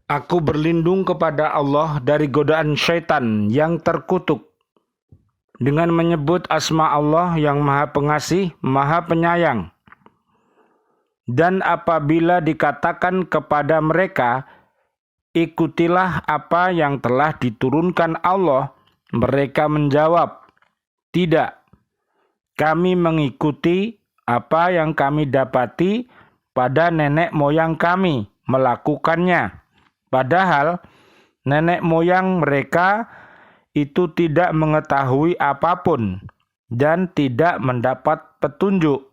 Aku berlindung kepada Allah dari godaan syaitan yang terkutuk dengan menyebut asma Allah yang Maha Pengasih, Maha Penyayang. Dan apabila dikatakan kepada mereka, ikutilah apa yang telah diturunkan Allah, mereka menjawab, tidak, kami mengikuti apa yang kami dapati pada nenek moyang kami melakukannya. Padahal nenek moyang mereka itu tidak mengetahui apapun dan tidak mendapat petunjuk.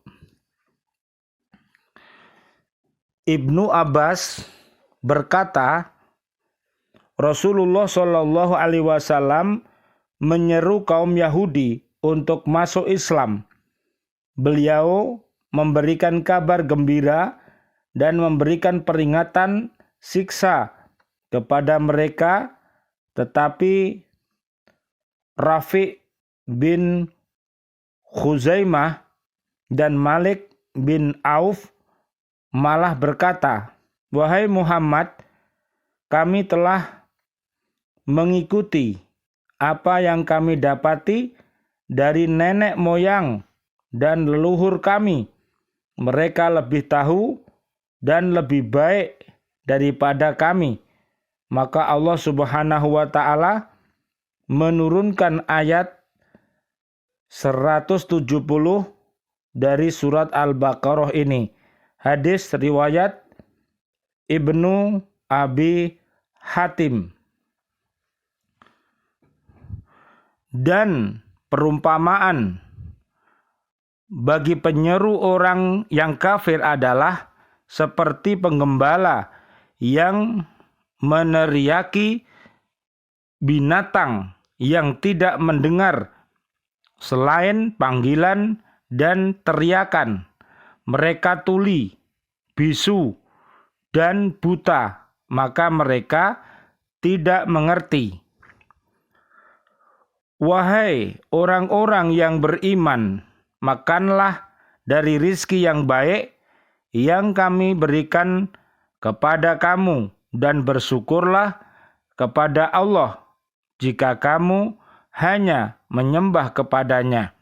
Ibnu Abbas berkata, Rasulullah Shallallahu Alaihi Wasallam menyeru kaum Yahudi untuk masuk Islam. Beliau memberikan kabar gembira dan memberikan peringatan siksa kepada mereka, tetapi Rafi' bin Khuzaimah dan Malik bin Auf malah berkata, wahai Muhammad, kami telah mengikuti apa yang kami dapati dari nenek moyang dan leluhur kami. Mereka lebih tahu dan lebih baik daripada kami. Maka Allah Subhanahu wa Ta'ala menurunkan ayat 170 dari surat Al-Baqarah ini. Hadis riwayat Ibnu Abi Hatim. Dan perumpamaan bagi penyeru orang yang kafir adalah seperti penggembala yang meneriaki binatang yang tidak mendengar selain panggilan dan teriakan. Mereka tuli, bisu, dan buta, maka mereka tidak mengerti. Wahai orang-orang yang beriman, makanlah dari rizki yang baik yang kami berikan kepada kamu dan bersyukurlah kepada Allah jika kamu hanya menyembah kepadanya.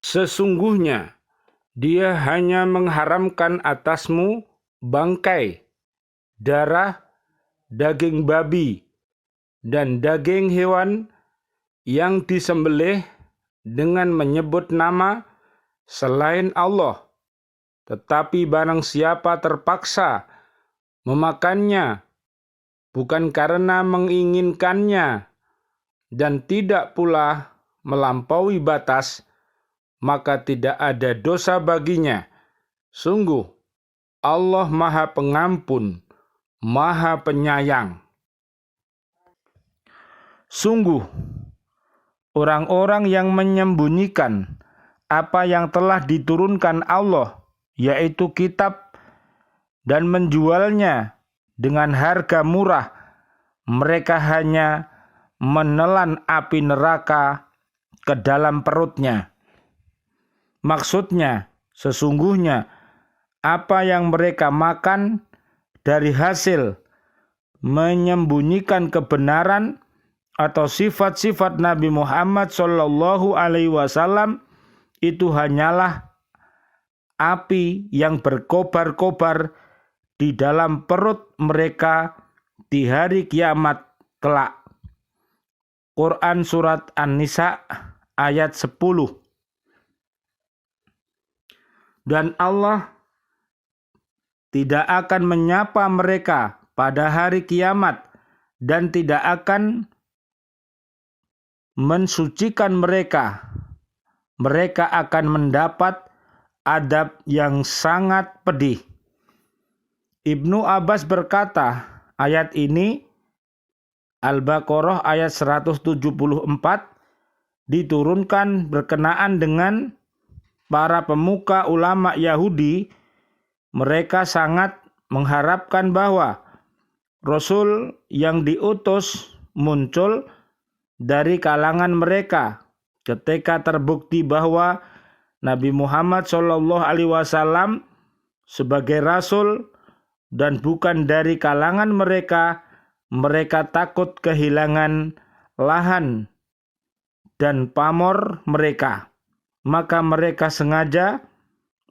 Sesungguhnya Dia hanya mengharamkan atasmu bangkai, darah, daging babi, dan daging hewan yang disembelih dengan menyebut nama selain Allah. Tetapi barang siapa terpaksa memakannya bukan karena menginginkannya dan tidak pula melampaui batas, maka tidak ada dosa baginya. Sungguh, Allah Maha Pengampun, Maha Penyayang. Sungguh, orang-orang yang menyembunyikan apa yang telah diturunkan Allah, yaitu kitab, dan menjualnya dengan harga murah, mereka hanya menelan api neraka ke dalam perutnya. Maksudnya, sesungguhnya apa yang mereka makan dari hasil menyembunyikan kebenaran atau sifat-sifat Nabi Muhammad Shallallahu Alaihi Wasallam itu hanyalah api yang berkobar-kobar di dalam perut mereka di hari kiamat kelak. Quran Surat An-Nisa ayat 10. Dan Allah tidak akan menyapa mereka pada hari kiamat dan tidak akan mensucikan mereka. Mereka akan mendapat adab yang sangat pedih. Ibnu Abbas berkata, ayat ini Al-Baqarah ayat 174 diturunkan berkenaan dengan para pemuka ulama Yahudi. Mereka sangat mengharapkan bahwa Rasul yang diutus muncul dari kalangan mereka. Ketika terbukti bahwa Nabi Muhammad SAW sebagai Rasul dan bukan dari kalangan mereka, mereka takut kehilangan lahan dan pamor mereka, maka mereka sengaja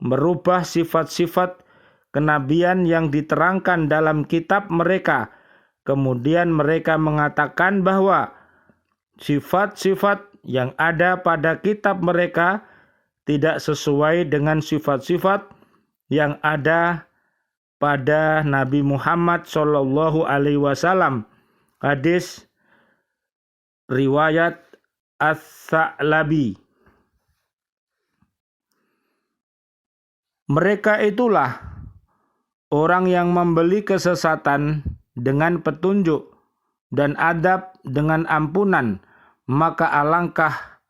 merubah sifat-sifat kenabian yang diterangkan dalam kitab mereka. Kemudian mereka mengatakan bahwa sifat-sifat yang ada pada kitab mereka tidak sesuai dengan sifat-sifat yang ada pada Nabi Muhammad Shallallahu Alaihi Wasallam. Hadis riwayat Ats-Tsa'labi. Mereka itulah orang yang membeli kesesatan dengan petunjuk dan adab dengan ampunan, maka alangkah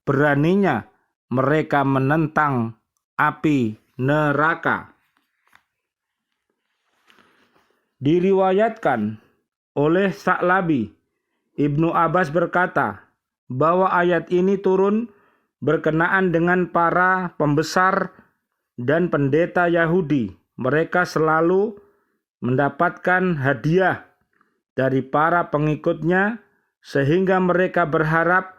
beraninya mereka menentang api neraka. Diriwayatkan oleh Tsa'labi, Ibnu Abbas berkata bahwa ayat ini turun berkenaan dengan para pembesar dan pendeta Yahudi. Mereka selalu mendapatkan hadiah dari para pengikutnya sehingga mereka berharap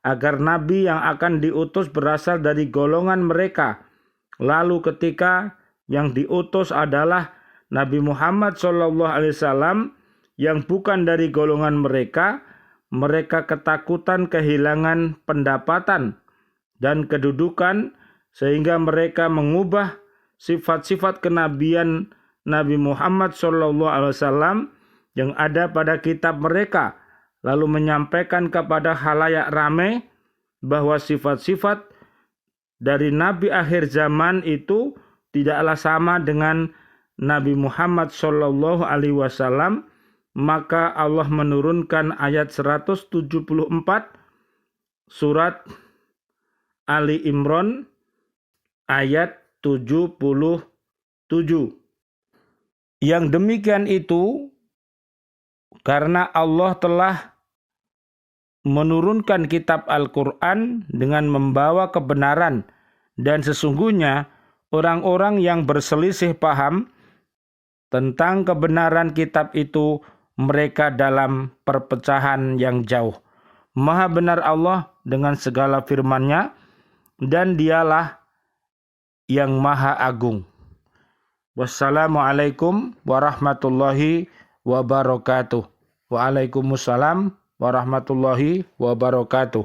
agar nabi yang akan diutus berasal dari golongan mereka. Lalu ketika yang diutus adalah Nabi Muhammad SAW yang bukan dari golongan mereka, mereka ketakutan kehilangan pendapatan dan kedudukan sehingga mereka mengubah sifat-sifat kenabian Nabi Muhammad SAW yang ada pada kitab mereka, lalu menyampaikan kepada khalayak ramai bahwa sifat-sifat dari Nabi akhir zaman itu tidaklah sama dengan Nabi Muhammad SAW. Maka Allah menurunkan ayat 174 surat Ali Imran ayat 77. Yang demikian itu karena Allah telah menurunkan kitab Al-Quran dengan membawa kebenaran, dan sesungguhnya orang-orang yang berselisih paham tentang kebenaran kitab itu, mereka dalam perpecahan yang jauh. Maha benar Allah dengan segala firman-Nya, dan Dialah yang Maha Agung. Wassalamualaikum warahmatullahi wabarakatuh. Waalaikumsalam warahmatullahi wabarakatuh.